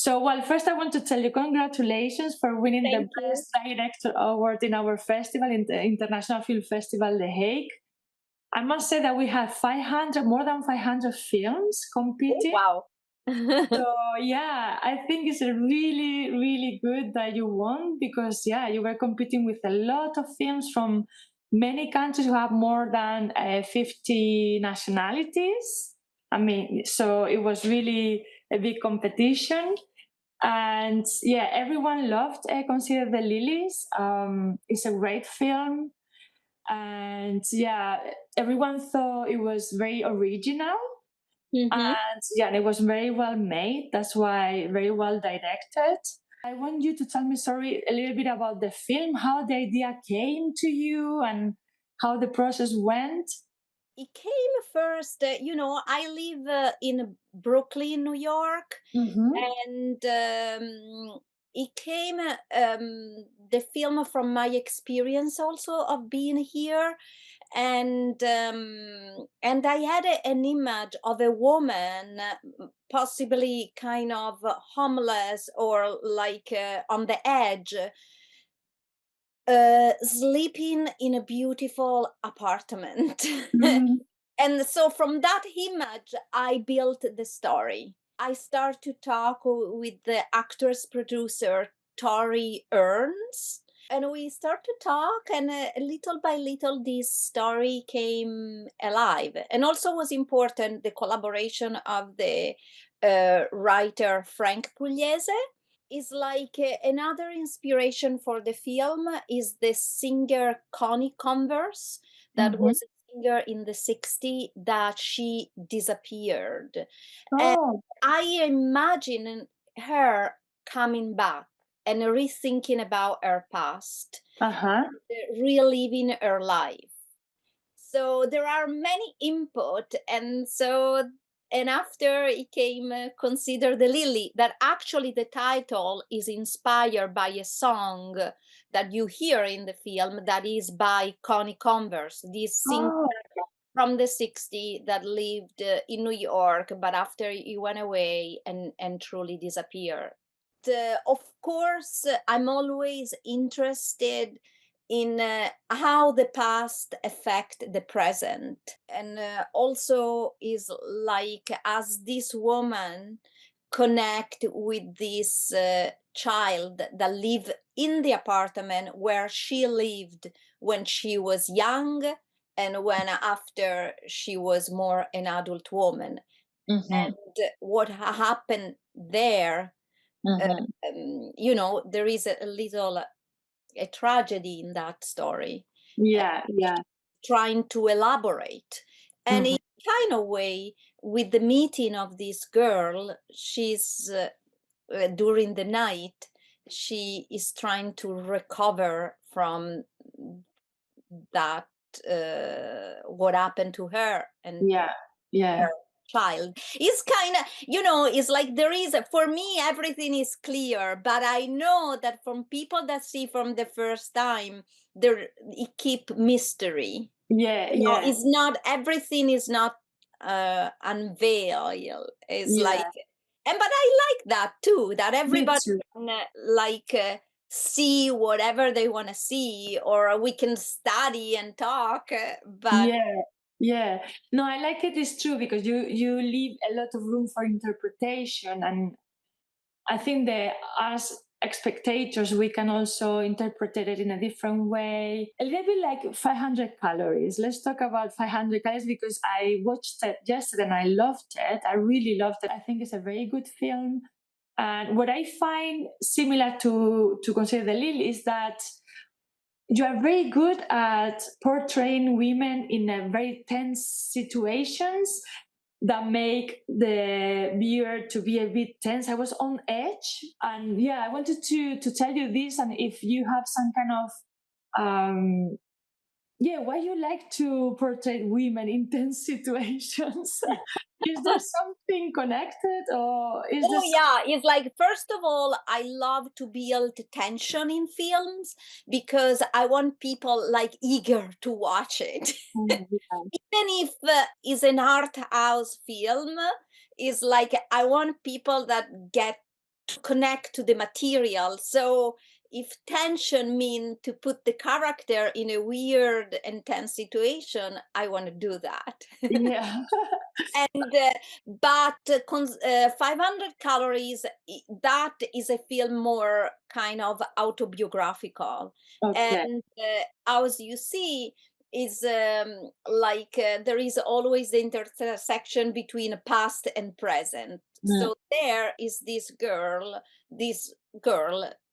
So, well, first I want to tell you congratulations for winning the Thank you. Best Director Award in our festival, in the International Film Festival, The Hague. I must say that we had more than 500 films competing. Wow. So yeah, I think it's really, really good that you won because yeah, you were competing with a lot of films from many countries who have more than 50 nationalities. I mean, so it was really a big competition. And yeah, everyone loved Consider the Lillies. It's a great film. And yeah, everyone thought it was very original, Hmm. and yeah, and it was very well made. That's why very well directed. I want you to tell me, sorry, a little bit about the film, how the idea came to you, and how the process went. It came first, I live in Brooklyn, New York, Mm-hmm. and it came the film from my experience also of being here, and I had an image of a woman, possibly kind of homeless or like on the edge, sleeping in a beautiful apartment. Mm-hmm. And so from that image, I built the story. I start to talk with the actor's producer, Tori Ernst, and we start to talk, and little by little, this story came alive. And also was important the collaboration of the writer Frank Pugliese. Is like another inspiration for the film is the singer Connie Converse, that Mm-hmm. was a singer in the 60s that she disappeared. And Oh, I imagine her coming back and rethinking about her past, uh-huh. reliving her life. So there are many input, and after it came Consider the Lily, that actually the title is inspired by a song that you hear in the film that is by Connie Converse, this singer Oh, from the 60s that lived in New York, but after he went away and truly disappeared. Of course, I'm always interested in how the past affect the present, and also is like as this woman connect with this child that live in the apartment where she lived when she was young and when after she was more an adult woman, mm-hmm. and what happened there. Mm-hmm. There is a little a tragedy in that story, uh, Yeah, yeah. trying to elaborate. And Mm-hmm. in kind of way, with the meeting of this girl, she's during the night, she is trying to recover from that, what happened to her and Yeah, yeah. her child. It's kind of, it's like there is for me everything is clear, but I know that from people that see from the first time, there it keep mystery. Yeah, yeah, It's not everything is not unveiled. It's like, yeah. and but I like that too, that Me everybody too. can like see whatever they want to see, or we can study and talk, but Yeah, yeah. No, I like it is true because you leave a lot of room for interpretation, and I think that as spectators we can also interpret it in a different way. A little bit like 500 calories. Let's talk about 500 calories because I watched it yesterday and I loved it. I really loved it. I think it's a very good film. And what I find similar to Consider the Lily is that you are very good at portraying women in a very tense situations that make the viewer to be a bit tense. I was on edge, and yeah, I wanted to tell you this, and if you have some kind of yeah, why you like to portray women in tense situations? Is there something connected, or is there oh yeah, it's like first of all, I love to build tension in films because I want people like eager to watch it. something? Even if it's an art house film, is like I want people that get to connect to the material. So if tension mean to put the character in a weird and tense situation, I want to do that. Yeah. And but 500 calories, that is a film more kind of autobiographical. Okay. And as you see, is like there is always the intersection between past and present. Mm, So there is this girl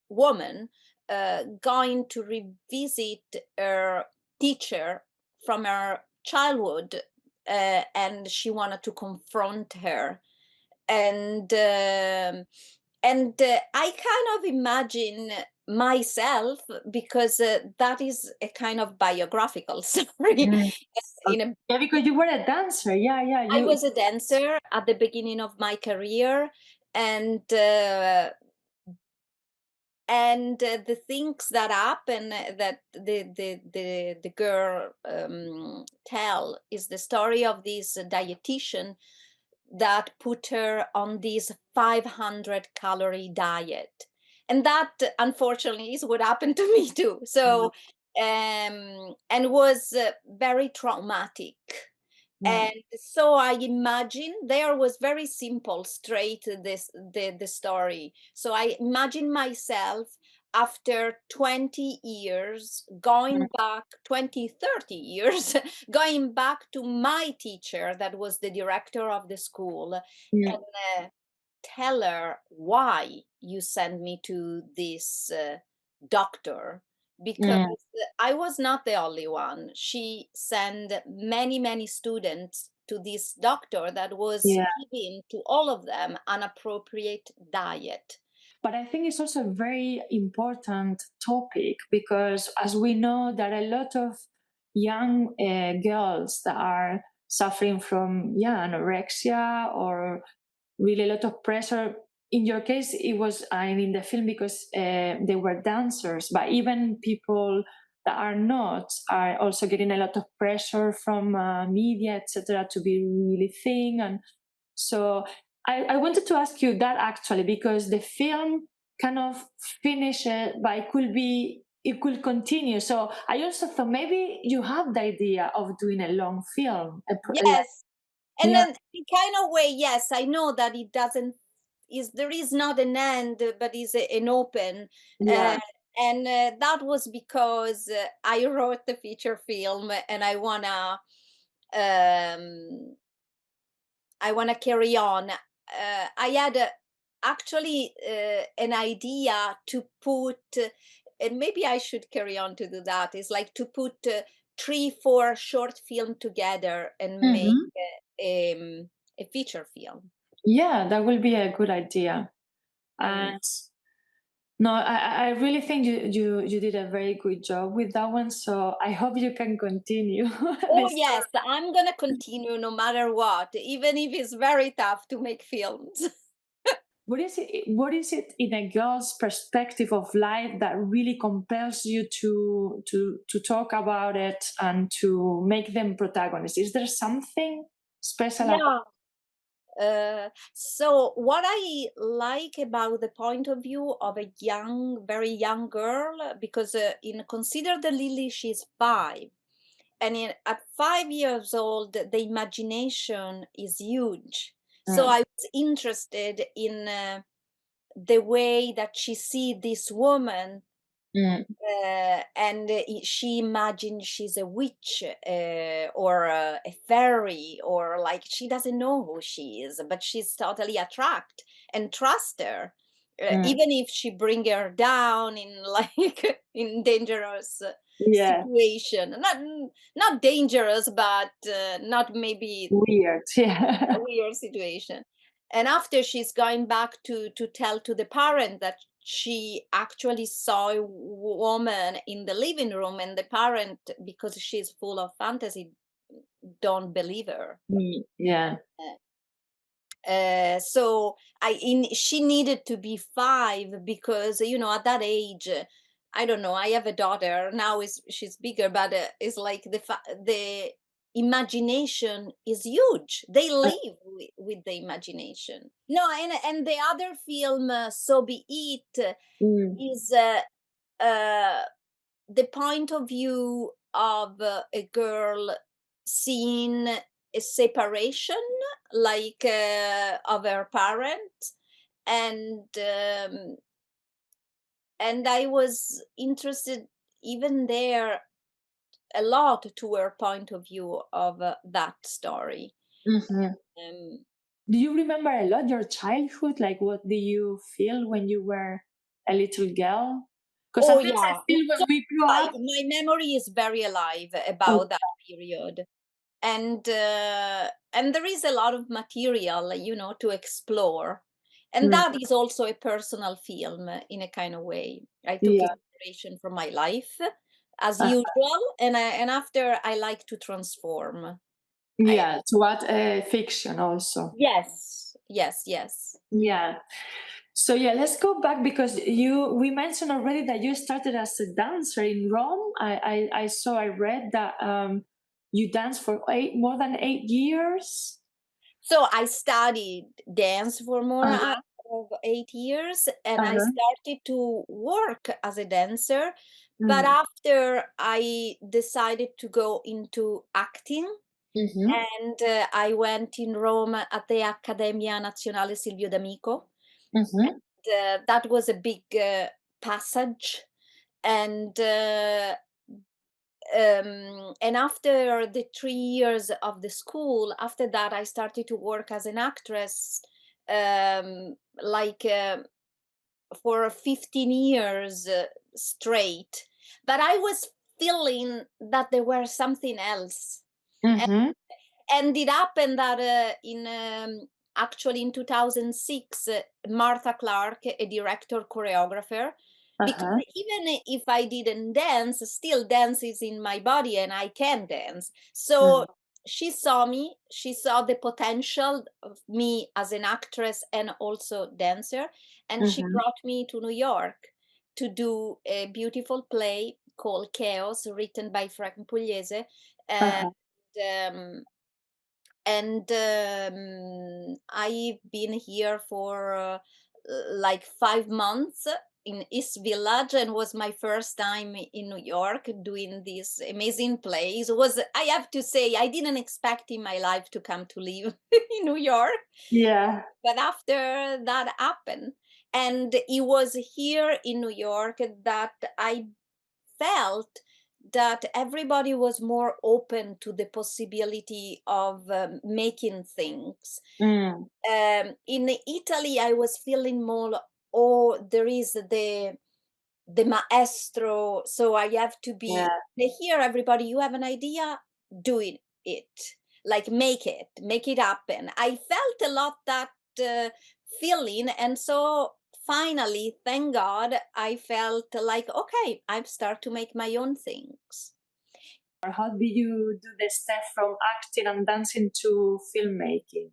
woman going to revisit her teacher from her childhood, and she wanted to confront her. And I kind of imagine myself, because that is a kind of biographical story. mm. In a, Yeah, because you were a dancer. Yeah, yeah. I You. was a dancer at the beginning of my career, and the things that happen, that the girl tell, is the story of this dietitian that put her on this 500 calorie diet. And that unfortunately is what happened to me too. Mm, So and was very traumatic. mm, And so I imagine there was very simple, straight, the story. So I imagine myself after 20 years mm, going back, 20, 30 years, going back to my teacher that was the director of the school, mm, and tell her why you send me to this doctor, because mm. I was not the only one. She sent many, many students to this doctor that was Yeah. giving to all of them an appropriate diet. But I think it's also a very important topic because, as we know, there are a lot of young girls that are suffering from, yeah, anorexia or really a lot of pressure. In your case, it was, I mean, the film because they were dancers, but even people that are not are also getting a lot of pressure from media, etc., to be really thin. And so I wanted to ask you that actually because the film kind of finished, but it could continue. So I also thought maybe you have the idea of doing a long film, like, Yes, and yeah, then in kind of way, yes, I know that it doesn't, is there is not an end, but is an open. yeah, Uh, and that was because I wrote the feature film, and um, I wanna carry on. I had actually an idea to put, and maybe I should carry on to do that. Is like to put 3, 4 short film together and make hmm, a feature film. yeah, that will be a good idea. And And no, I really think you did a very good job with that one. So I hope you can continue oh this. yes, I'm gonna continue no matter what, even if it's very tough to make films. What is it in a girl's perspective of life that really compels you to talk about it and to make them protagonists? Is there something special about? Yeah. So what I like about the point of view of a young, very young girl, because in Consider the Lily, she's 5, and at 5 years old, the imagination is huge. So Mm, I was interested in the way that she see this woman, mm, and she imagines she's a witch, or a fairy, or like she doesn't know who she is, but she's totally attract and trust her, mm. even if she bring her down in like in dangerous Yeah, situation, not dangerous, but not maybe weird. a Yeah. weird situation. And after she's going back to tell to the parent that she actually saw a woman in the living room, and the parent, because she's full of fantasy, don't believe her. Mm, yeah. So she needed to be 5, because at that age, I don't know, I have a daughter now, is she's bigger, but it's like the imagination is huge. They live with the imagination. No, and the other film, So Be It, Mm. is uh, the point of view of a girl seeing a separation, like of her parent, and I was interested even there a lot to her point of view of that story. Mhm. Um, Do you remember a lot your childhood? Like, what do you feel when you were a little girl? Because oh sometimes I yeah, feel when so we grow alive. up. My memory is very alive Oh, about that period, and there is a lot of material, to explore, and mm, that is also a personal film in a kind of way. I took yeah, inspiration from my life as uh, usual, and after I like to transform. I yeah. To add fiction also. Yes, yes, yes. Yeah. So yeah, let's go back because we mentioned already that you started as a dancer in Rome. I read that you danced for more than 8 years. So I studied dance for more Uh-huh. of 8 years, and I Uh-huh. started to work as a dancer. But Mm. after I decided to go into acting, Mm-hmm. and I went in Rome at the Accademia Nazionale Silvio D'Amico. Mm-hmm. That was a big passage, and after the 3 years of the school, after that I started to work as an actress, like for 15 years straight. But I was feeling that there was something else. Mm-hmm. And it happened that in actually in 2006, Martha Clark, a director choreographer, because Uh-huh. even if I didn't dance, still dance is in my body and I can dance. So Mm-hmm. she saw me, she saw the potential of me as an actress and also dancer, and she Mm-hmm. brought me to New York to do a beautiful play called Chaos, written by Frank Pugliese. And Uh-huh. um, I've been here for like 5 months in East Village, and was my first time in New York doing this amazing plays. Was, I have to say, I didn't expect in my life to come to live in New York, Yeah. but after that happened, and it was here in New York that I felt that everybody was more open to the possibility of making things. Mm. In Italy, I was feeling more, oh, there is the maestro, so I have to Yeah. be. Here, everybody, you have an idea, doing it, like make it happen. I felt a lot that uh, feeling, and so finally, thank God, I felt like, okay, I start to make my own things. Or how do you do the step from acting and dancing to filmmaking?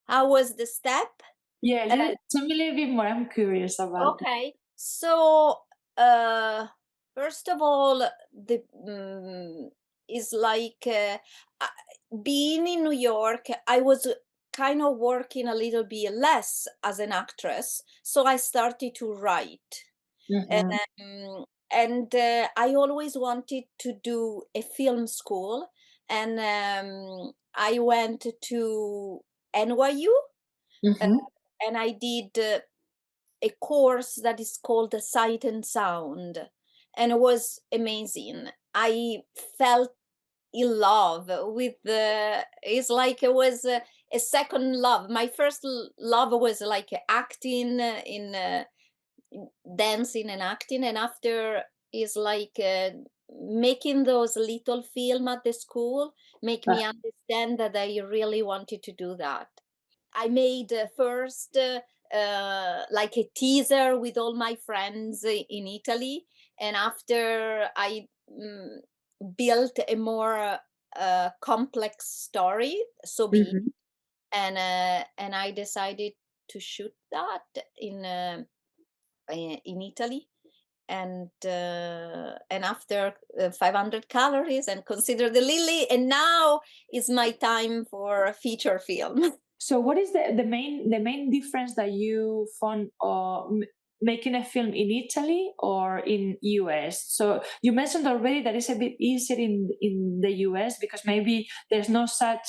How was the step? Yeah, tell me a little bit more. I'm curious about that. Okay, so uh, first of all, the is like being in New York. I was kind of working a little bit less as an actress, so I started to write, and Mm-hmm. I always wanted to do a film school, and I went to NYU, uh, Mm-hmm. and I did. A course that is called the Sight and Sound, and it was amazing. I felt in love with the, it's like it was a second love. My first love was like acting in dancing and acting, and after is like making those little film at the school make me understand that I really wanted to do that. I made first like a teaser with all my friends in Italy, and after I built a more complex story, so be it. Mm-hmm. And I decided to shoot that in Italy, and after 500 calories and Consider the Lily, and now is my time for a feature film. So what is the main difference that you found making a film in Italy or in US? So you mentioned already that it's a bit easier in the US because maybe there's no such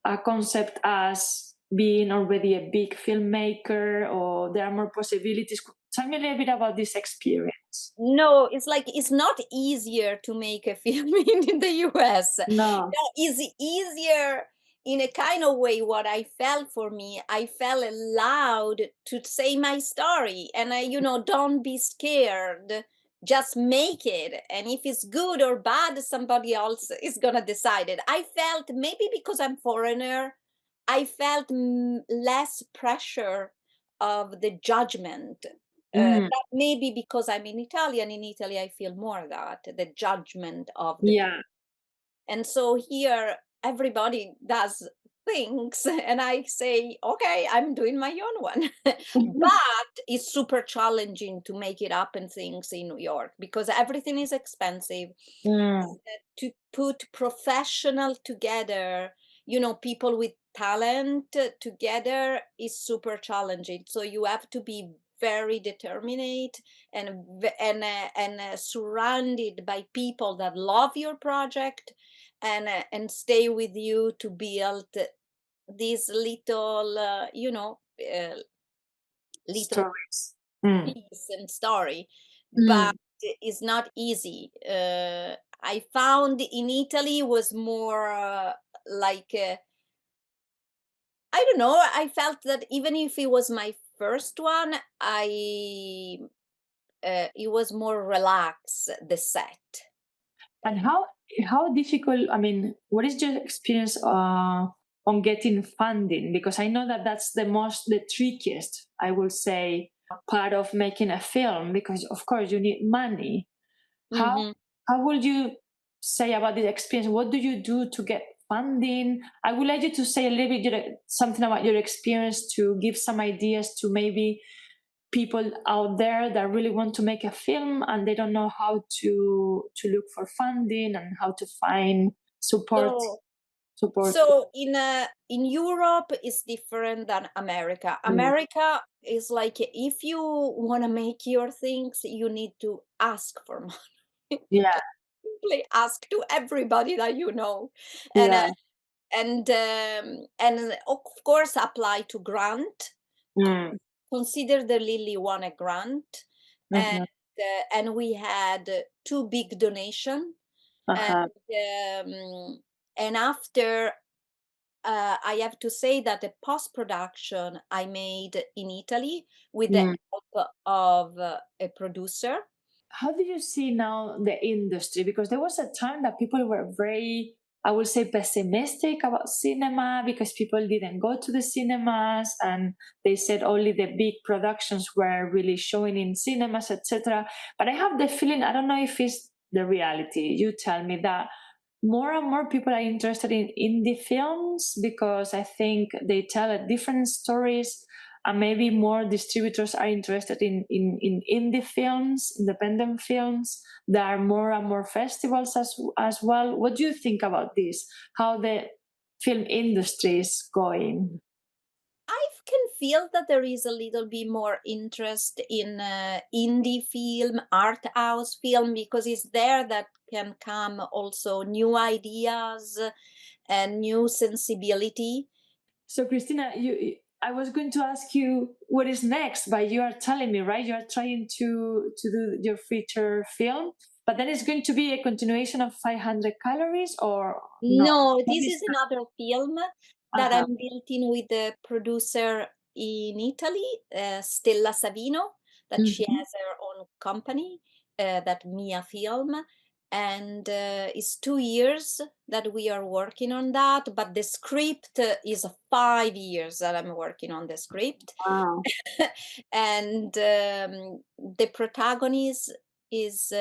a concept as being already a big filmmaker, or there are more possibilities. Tell me a little bit about this experience. No, it's like it's not easier to make a film in the US. No. No, it's easier in a kind of way. What I felt, for me, I felt allowed to say my story, and don't be scared. Just make it, and if it's good or bad, somebody else is gonna decide it. I felt, maybe because I'm foreigner, I felt less pressure of the judgment. Mm, That may be because I'm in Italian. In Italy, I feel more that the judgment of the people. yeah. And so here, everybody does things, and I say, okay, I'm doing my own one. But it's super challenging to make it happen things in New York because everything is expensive. Mm, To put professional together, people with talent together is super challenging. So you have to be very determined and surrounded by people that love your project and stay with you to build this little stories. Mm, piece and story. But mm. it's not easy. I found in Italy was more like I don't know. I felt that even if it was my first one, I it was more relaxed, the set. And how difficult? I mean, what is your experience on getting funding? Because I know that that's the trickiest, I will say, part of making a film. Because of course you need money. How Hmm. how would you say about this experience? What do you do to get funding? I would like you to say a little bit something about your experience to give some ideas to maybe people out there that really want to make a film and they don't know how to look for funding and how to find So support. in Europe is different than America. Mm, America is like, if you want to make your things, you need to ask for money. yeah, Just simply ask to everybody that you know, and yeah. of course apply to grant. Mm, Consider the Lily won a grant, and mhm, we had two big donation, and uh-huh, um, after I have to say that the post production I made in Italy with the mm. help of a producer. How do you see now the industry? Because there was a time that people were very, I would say, pessimistic about cinema because people didn't go to the cinemas and they said only the big productions were really showing in cinemas, etc. But I have the feeling, I don't know if it's the reality. You tell me that more and more people are interested in indie films because I think they tell a different stories, and maybe more distributors are interested in indie films, independent films. There are more and more festivals as well. What do you think about this? How the film industry is going? I can feel that there is a little bit more interest in indie film, art house film, because it's there that can come also new ideas and new sensibility. So, Christina, I was going to ask you what is next, but you are telling me, right? You are trying to do your feature film, but then it's going to be a continuation of 500 calories, or no? No, What this is is another film that? that Uh-huh. I'm building with the producer in Italy, Stella Savino, that she Mhm. has her own company, that Mia Film. And it's 2 years that we are working on that, but the script is 5 years that I'm working on the script. Wow. And the protagonist is,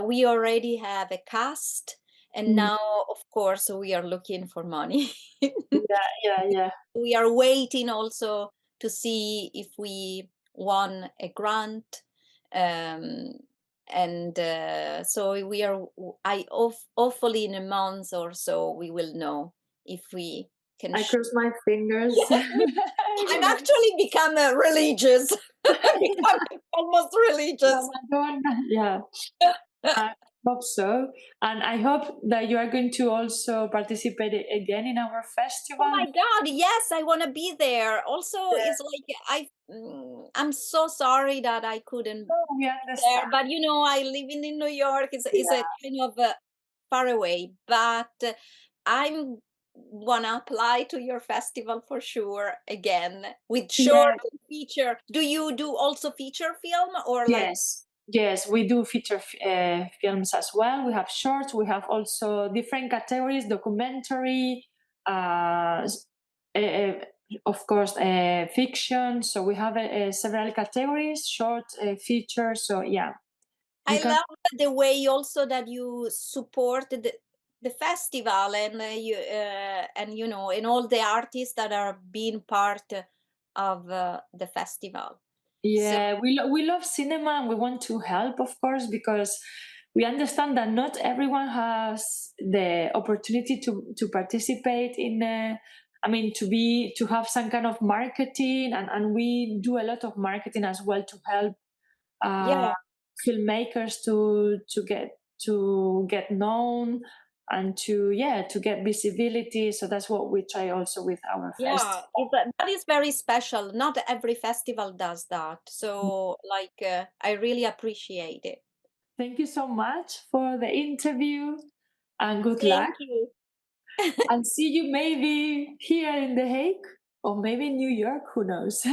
we already have a cast, and Mm. now, of course, we are looking for money. Yeah, yeah, yeah. We are waiting also to see if we won a grant, um, and so we are. Hopefully in a month or so we will know if we can. I cross my fingers. Yeah, I'm actually become religious. Become almost Oh religious. my God. Yeah. I hope so. And I hope that you are going to also participate again in our Oh festival. my God, yes, I want to be there. Also, Yeah. it's like I'm so sorry that I couldn't Oh, we be there, understand. but I live in New York. It's a Yeah. kind of far away, but I'm wanna apply to your festival for sure again with short Yeah. feature. Do you do also feature film or like? Yes. Yes, we do feature films as well. We have shorts. We have also different categories: documentary, of course, fiction. So we have several categories: short, feature. So yeah, you I can. love the way also that you support the festival and and all the artists that are being part of the festival. So Yeah, we love cinema and we want to help, of course, because we understand that not everyone has the opportunity to participate in. I mean, to have some kind of marketing, and we do a lot of marketing as well to help uh, yeah, filmmakers to get known and to get visibility. So that's what we try also with our yeah, festival. that is very special. Not every festival does that. So like I really appreciate it. Thank you so much for the interview and good luck. Thank you. I'll see you maybe here in The Hague or maybe in New York, who knows?